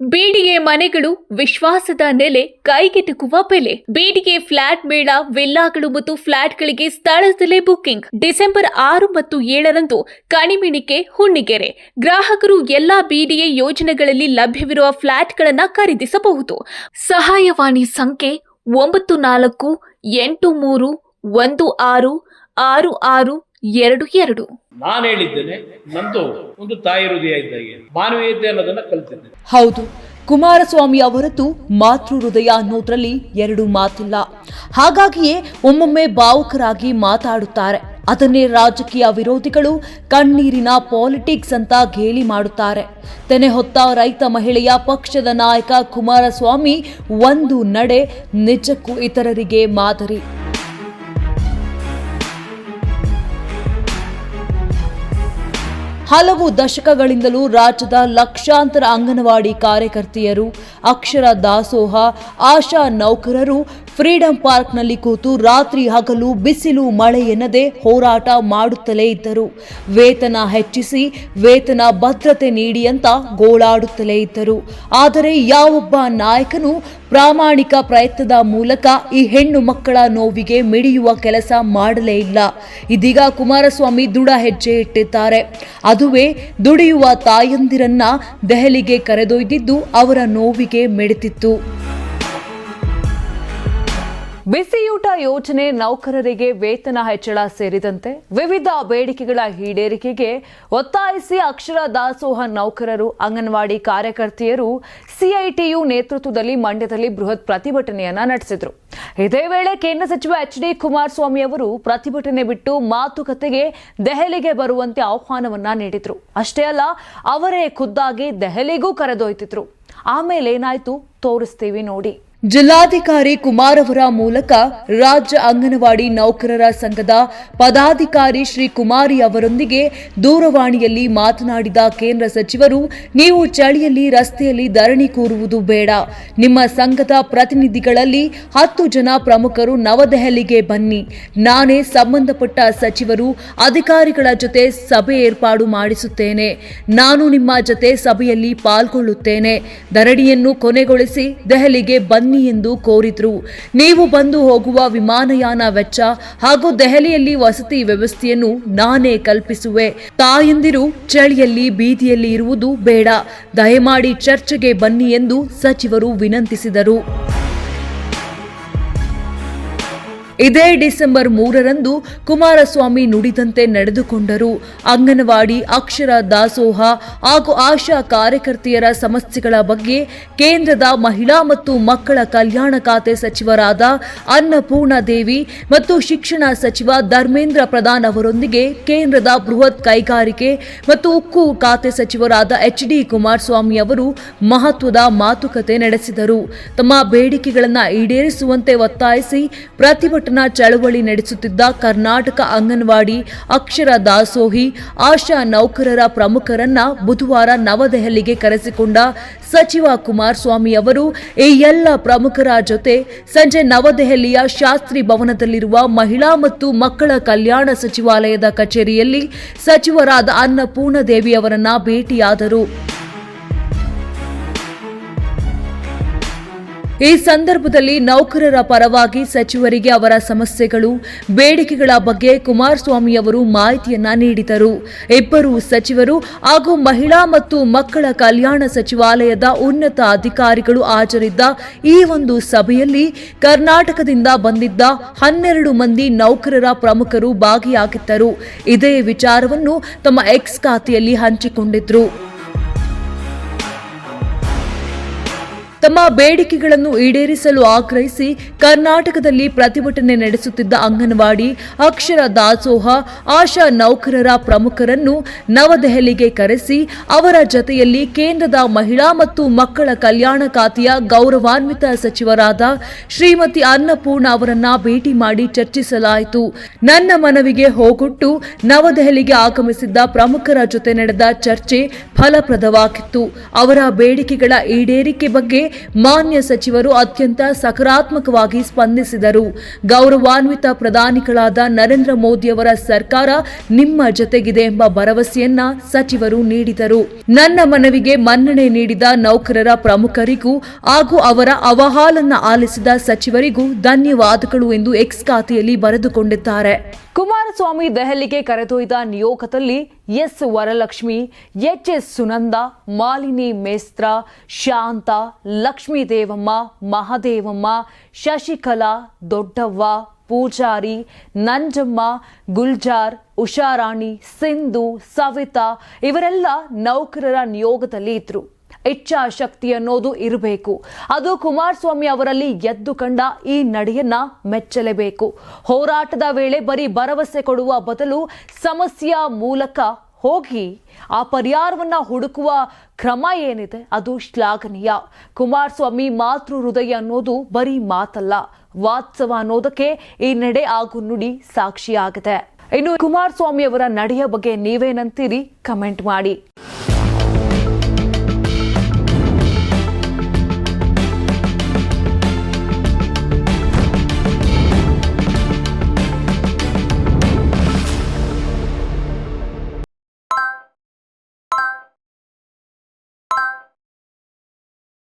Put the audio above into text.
BDA ಮನೆಗಳು ವಿಶ್ವಾಸದ ನೆಲೆ, ಕೈಗೆಟುಕುವ ಬೆಲೆ. ಬಿಡಿಎ ಫ್ಲಾಟ್ ಮೇಳ, ವಿಲ್ಲಾಗಳು ಮತ್ತು ಫ್ಲಾಟ್ಗಳಿಗೆ ಸ್ಥಳದಲ್ಲೇ ಬುಕಿಂಗ್. ಡಿಸೆಂಬರ್ 6 ಮತ್ತು 7ರಂದು ಕಣಿಮಿಣಿಕೆ, ಹುಣ್ಣಿಗೆರೆ. ಗ್ರಾಹಕರು ಎಲ್ಲಾ ಬಿಡಿಎ ಯೋಜನೆಗಳಲ್ಲಿ ಲಭ್ಯವಿರುವ ಫ್ಲಾಟ್ಗಳನ್ನು ಖರೀದಿಸಬಹುದು. ಸಹಾಯವಾಣಿ ಸಂಖ್ಯೆ 9413166622. ನಾನು ಹೇಳಿದ್ದೇನೆ, ನಂದು ಒಂದು ತಾಯಿ ಹೃದಯ ಇದ್ದಾಗೆ ಮಾನವೀಯತೆ ಅನ್ನೋದನ್ನ ಕಲಿತಿದ್ದೇನೆ. ಹೌದು, ಕುಮಾರಸ್ವಾಮಿ ಅವರದ್ದು ಮಾತೃ ಹೃದಯ ಅನ್ನೋದ್ರಲ್ಲಿ ಎರಡು ಮಾತಿಲ್ಲ. ಹಾಗಾಗಿಯೇ ಒಮ್ಮೊಮ್ಮೆ ಭಾವುಕರಾಗಿ ಮಾತಾಡುತ್ತಾರೆ. ಅದನ್ನೇ ರಾಜಕೀಯ ವಿರೋಧಿಗಳು ಕಣ್ಣೀರಿನ ಪಾಲಿಟಿಕ್ಸ್ ಅಂತ ಗೇಲಿ ಮಾಡುತ್ತಾರೆ. ತೆನೆ ಹೊತ್ತ ರೈತ ಮಹಿಳೆಯ ಪಕ್ಷದ ನಾಯಕ ಕುಮಾರಸ್ವಾಮಿ ಒಂದು ನಡೆ ನಿಜಕ್ಕೂ ಇತರರಿಗೆ ಮಾದರಿ. ಹಲವು ದಶಕಗಳಿಂದಲೂ ರಾಜ್ಯದ ಲಕ್ಷಾಂತರ ಅಂಗನವಾಡಿ ಕಾರ್ಯಕರ್ತೆಯರು, ಅಕ್ಷರ ದಾಸೋಹ, ಆಶಾ ನೌಕರರು ಫ್ರೀಡಂ ಪಾರ್ಕ್ನಲ್ಲಿ ಕೂತು ರಾತ್ರಿ ಹಗಲು ಬಿಸಿಲು ಮಳೆ ಎನ್ನದೆ ಹೋರಾಟ ಮಾಡುತ್ತಲೇ ಇದ್ದರು. ವೇತನ ಹೆಚ್ಚಿಸಿ, ವೇತನ ಭದ್ರತೆ ನೀಡಿ ಅಂತ ಗೋಳಾಡುತ್ತಲೇ ಇದ್ದರು. ಆದರೆ ಯಾವೊಬ್ಬ ನಾಯಕನು ಪ್ರಾಮಾಣಿಕ ಪ್ರಯತ್ನದ ಮೂಲಕ ಈ ಹೆಣ್ಣು ಮಕ್ಕಳ ನೋವಿಗೆ ಮಿಡಿಯುವ ಕೆಲಸ ಮಾಡಲೇ ಇಲ್ಲ. ಇದೀಗ ಕುಮಾರಸ್ವಾಮಿ ದೃಢ ಹೆಜ್ಜೆ ಇಟ್ಟಿದ್ದಾರೆ. ಅದುವೇ ದುಡಿಯುವ ತಾಯಂದಿರನ್ನ ದೆಹಲಿಗೆ ಕರೆದೊಯ್ದಿದ್ದು ಅವರ ನೋವಿಗೆ ಮಿಡಿತಿತ್ತು. ಬಿಸಿಯೂಟ ಯೋಜನೆ, ನೌಕರರಿಗೆ ವೇತನ ಹೆಚ್ಚಳ ಸೇರಿದಂತೆ ವಿವಿಧ ಬೇಡಿಕೆಗಳ ಈಡೇರಿಕೆಗೆ ಒತ್ತಾಯಿಸಿ ಅಕ್ಷರ ದಾಸೋಹ ನೌಕರರು, ಅಂಗನವಾಡಿ ಕಾರ್ಯಕರ್ತೆಯರು ಸಿಐಟಿಯು ನೇತೃತ್ವದಲ್ಲಿ ಮಂಡ್ಯದಲ್ಲಿ ಬೃಹತ್ ಪ್ರತಿಭಟನೆಯನ್ನ ನಡೆಸಿದರು. ಇದೇ ವೇಳೆ ಕೇಂದ್ರ ಸಚಿವ ಎಚ್.ಡಿ. ಕುಮಾರಸ್ವಾಮಿ ಅವರು ಪ್ರತಿಭಟನೆ ಬಿಟ್ಟು ಮಾತುಕತೆಗೆ ದೆಹಲಿಗೆ ಬರುವಂತೆ ಆಹ್ವಾನವನ್ನ ನೀಡಿದ್ರು. ಅಷ್ಟೇ ಅಲ್ಲ, ಅವರೇ ಖುದ್ದಾಗಿ ದೆಹಲಿಗೂ ಕರೆದೊಯ್ತಿದ್ರು. ಆಮೇಲೆ ಏನಾಯ್ತು ತೋರಿಸ್ತೀವಿ ನೋಡಿ. ಜಿಲ್ಲಾಧಿಕಾರಿ ಕುಮಾರ್ ಅವರ ಮೂಲಕ ರಾಜ್ಯ ಅಂಗನವಾಡಿ ನೌಕರರ ಸಂಘದ ಪದಾಧಿಕಾರಿ ಶ್ರೀ ಕುಮಾರಿ ಅವರೊಂದಿಗೆ ದೂರವಾಣಿಯಲ್ಲಿ ಮಾತನಾಡಿದ ಕೇಂದ್ರ ಸಚಿವರು, ನೀವು ಚಳಿಯಲ್ಲಿ ರಸ್ತೆಯಲ್ಲಿ ಧರಣಿ ಕೂರುವುದು ಬೇಡ. ನಿಮ್ಮ ಸಂಘದ ಪ್ರತಿನಿಧಿಗಳಲ್ಲಿ 10 ಜನ ಪ್ರಮುಖರು ನವದೆಹಲಿಗೆ ಬನ್ನಿ. ನಾನೇ ಸಂಬಂಧಪಟ್ಟ ಸಚಿವರು, ಅಧಿಕಾರಿಗಳ ಜೊತೆ ಸಭೆ ಏರ್ಪಾಡು ಮಾಡಿಸುತ್ತೇನೆ. ನಾನು ನಿಮ್ಮ ಜೊತೆ ಸಭೆಯಲ್ಲಿ ಪಾಲ್ಗೊಳ್ಳುತ್ತೇನೆ. ಧರಣಿಯನ್ನು ಕೊನೆಗೊಳಿಸಿ ದೆಹಲಿಗೆ ಬನ್ನಿ ಎಂದು ಕೋರಿದ್ರು. ನೀವು ಬಂದು ಹೋಗುವ ವಿಮಾನಯಾನ ವೆಚ್ಚ ಹಾಗೂ ದೆಹಲಿಯಲ್ಲಿ ವಸತಿ ವ್ಯವಸ್ಥೆಯನ್ನು ನಾನೇ ಕಲ್ಪಿಸುವೆ. ತಾಯಂದಿರು ಚಳಿಯಲ್ಲಿ ಬೀದಿಯಲ್ಲಿ ಇರುವುದು ಬೇಡ. ದಯಮಾಡಿ ಚರ್ಚೆಗೆ ಬನ್ನಿ ಎಂದು ಸಚಿವರು ವಿನಂತಿಸಿದರು. ಇದೇ ಡಿಸೆಂಬರ್ 3ರಂದು ಕುಮಾರಸ್ವಾಮಿ ನುಡಿದಂತೆ ನಡೆದುಕೊಂಡರು. ಅಂಗನವಾಡಿ, ಅಕ್ಷರ ದಾಸೋಹ ಹಾಗೂ ಆಶಾ ಕಾರ್ಯಕರ್ತೆಯರ ಸಮಸ್ಯೆಗಳ ಬಗ್ಗೆ ಕೇಂದ್ರದ ಮಹಿಳಾ ಮತ್ತು ಮಕ್ಕಳ ಕಲ್ಯಾಣ ಖಾತೆ ಸಚಿವರಾದ ಅನ್ನಪೂರ್ಣ ದೇವಿ ಮತ್ತು ಶಿಕ್ಷಣ ಸಚಿವ ಧರ್ಮೇಂದ್ರ ಪ್ರಧಾನ್ ಅವರೊಂದಿಗೆ ಕೇಂದ್ರದ ಬೃಹತ್ ಕೈಗಾರಿಕೆ ಮತ್ತು ಉಕ್ಕು ಖಾತೆ ಸಚಿವರಾದ ಎಚ್.ಡಿ. ಕುಮಾರಸ್ವಾಮಿ ಅವರು ಮಹತ್ವದ ಮಾತುಕತೆ ನಡೆಸಿದರು. ತಮ್ಮ ಬೇಡಿಕೆಗಳನ್ನು ಈಡೇರಿಸುವಂತೆ ಒತ್ತಾಯಿಸಿ ಪ್ರತಿಭಟನಾ ಚಳವಳಿ ನಡೆಸುತ್ತಿದ್ದ ಕರ್ನಾಟಕ ಅಂಗನವಾಡಿ, ಅಕ್ಷರ ದಾಸೋಹಿ, ಆಶಾ ನೌಕರರ ಪ್ರಮುಖರನ್ನ ಬುಧವಾರ ನವದೆಹಲಿಗೆ ಕರೆಸಿಕೊಂಡ ಸಚಿವ ಕುಮಾರಸ್ವಾಮಿ ಅವರು ಈ ಎಲ್ಲ ಪ್ರಮುಖರ ಜೊತೆ ಸಂಜೆ ನವದೆಹಲಿಯ ಶಾಸ್ತ್ರಿ ಭವನದಲ್ಲಿರುವ ಮಹಿಳಾ ಮತ್ತು ಮಕ್ಕಳ ಕಲ್ಯಾಣ ಸಚಿವಾಲಯದ ಕಚೇರಿಯಲ್ಲಿ ಸಚಿವರಾದ ಅನ್ನಪೂರ್ಣ ದೇವಿ ಅವರನ್ನ ಭೇಟಿಯಾದರು. ಈ ಸಂದರ್ಭದಲ್ಲಿ ನೌಕರರ ಪರವಾಗಿ ಸಚಿವರಿಗೆ ಅವರ ಸಮಸ್ಯೆಗಳು, ಬೇಡಿಕೆಗಳ ಬಗ್ಗೆ ಕುಮಾರಸ್ವಾಮಿ ಅವರು ಮಾಹಿತಿಯನ್ನ ನೀಡಿದರು. ಇಬ್ಬರು ಸಚಿವರು ಹಾಗೂ ಮಹಿಳಾ ಮತ್ತು ಮಕ್ಕಳ ಕಲ್ಯಾಣ ಸಚಿವಾಲಯದ ಉನ್ನತ ಅಧಿಕಾರಿಗಳು ಹಾಜರಿದ್ದ ಈ ಒಂದು ಸಭೆಯಲ್ಲಿ ಕರ್ನಾಟಕದಿಂದ ಬಂದಿದ್ದ 12 ಮಂದಿ ನೌಕರರ ಪ್ರಮುಖರು ಭಾಗಿಯಾಗಿದ್ದರು. ಇದೇ ವಿಚಾರವನ್ನು ತಮ್ಮ ಎಕ್ಸ್ ಖಾತೆಯಲ್ಲಿ ಹಂಚಿಕೊಂಡಿದ್ರು. ತಮ್ಮ ಬೇಡಿಕೆಗಳನ್ನು ಈಡೇರಿಸಲು ಆಗ್ರಹಿಸಿ ಕರ್ನಾಟಕದಲ್ಲಿ ಪ್ರತಿಭಟನೆ ನಡೆಸುತ್ತಿದ್ದ ಅಂಗನವಾಡಿ, ಅಕ್ಷರ ದಾಸೋಹ, ಆಶಾ ನೌಕರರ ಪ್ರಮುಖರನ್ನು ನವದೆಹಲಿಗೆ ಕರೆಸಿ ಅವರ ಜತೆಯಲ್ಲಿ ಕೇಂದ್ರದ ಮಹಿಳಾ ಮತ್ತು ಮಕ್ಕಳ ಕಲ್ಯಾಣ ಖಾತೆಯ ಗೌರವಾನ್ವಿತ ಸಚಿವರಾದ ಶ್ರೀಮತಿ ಅನ್ನಪೂರ್ಣ ಅವರನ್ನ ಭೇಟಿ ಮಾಡಿ ಚರ್ಚಿಸಲಾಯಿತು. ನನ್ನ ಮನವಿಗೆ ಹೋಗೊಟ್ಟು ನವದೆಹಲಿಗೆ ಆಗಮಿಸಿದ್ದ ಪ್ರಮುಖರ ಜೊತೆ ನಡೆದ ಚರ್ಚೆ ಫಲಪ್ರದವಾಗಿತ್ತು. ಅವರ ಬೇಡಿಕೆಗಳ ಈಡೇರಿಕೆ ಬಗ್ಗೆ ಮಾನ್ಯ ಸಚಿವರು ಅತ್ಯಂತ ಸಕಾರಾತ್ಮಕವಾಗಿ ಸ್ಪಂದಿಸಿದರು. ಗೌರವಾನ್ವಿತ ಪ್ರಧಾನಿಗಳಾದ ನರೇಂದ್ರ ಮೋದಿಯವರ ಸರ್ಕಾರ ನಿಮ್ಮ ಜೊತೆಗಿದೆ ಎಂಬ ಭರವಸೆಯನ್ನ ಸಚಿವರು ನೀಡಿದರು. ನನ್ನ ಮನವಿಗೆ ಮನ್ನಣೆ ನೀಡಿದ ನೌಕರರ ಪ್ರಮುಖರಿಗೂ ಹಾಗೂ ಅವರ ಅಹವಾಲನ್ನ ಆಲಿಸಿದ ಸಚಿವರಿಗೂ ಧನ್ಯವಾದಗಳು ಎಂದು ಎಕ್ಸ್ ಖಾತೆಯಲ್ಲಿ ಬರೆದುಕೊಂಡಿದ್ದಾರೆ. ಕುಮಾರಸ್ವಾಮಿ ದೆಹಲಿಗೆ ಕರೆದೊಯ್ದ ನಿಯೋಗದಲ್ಲಿ ಎಸ್ ವರಲಕ್ಷ್ಮಿ, ಎಚ್.ಎಸ್. ಸುನಂದ, ಮಾಲಿನಿ ಮೇಸ್ತ್ರ, ಶಾಂತ, ಲಕ್ಷ್ಮೀ ದೇವಮ್ಮ, ಮಹದೇವಮ್ಮ, ಶಶಿಕಲಾ, ದೊಡ್ಡವ್ವ, ಪೂಜಾರಿ, ನಂಜಮ್ಮ, ಗುಲ್ಜಾರ್, ಉಷಾರಾಣಿ, ಸಿಂಧು, ಸವಿತಾ ಇವರೆಲ್ಲ ನೌಕರರ ನಿಯೋಗದಲ್ಲಿ ಇದ್ರು. ಇಚ್ಛಾಶಕ್ತಿ ಅನ್ನೋದು ಇರಬೇಕು. ಅದು ಕುಮಾರಸ್ವಾಮಿ ಅವರಲ್ಲಿ ಎದ್ದು ಕಂಡ ಈ ನಡೆಯನ್ನ ಮೆಚ್ಚಲೇಬೇಕು. ಹೋರಾಟದ ವೇಳೆ ಬರೀ ಭರವಸೆ ಕೊಡುವ ಬದಲು ಸಮಸ್ಯೆಯ ಮೂಲಕ ಹೋಗಿ ಆ ಪರಿಹಾರವನ್ನ ಹುಡುಕುವ ಕ್ರಮ ಏನಿದೆ ಅದು ಶ್ಲಾಘನೀಯ. ಕುಮಾರಸ್ವಾಮಿ ಮಾತೃ ಹೃದಯ ಅನ್ನೋದು ಬರೀ ಮಾತಲ್ಲ, ವಾತ್ಸವ ಅನ್ನೋದಕ್ಕೆ ಈ ನಡೆ ಹಾಗೂ ನುಡಿ ಸಾಕ್ಷಿಯಾಗಿದೆ. ಇನ್ನು ಕುಮಾರಸ್ವಾಮಿ ಅವರ ನಡೆಯ ಬಗ್ಗೆ ನೀವೇನಂತೀರಿ? ಕಮೆಂಟ್ ಮಾಡಿ.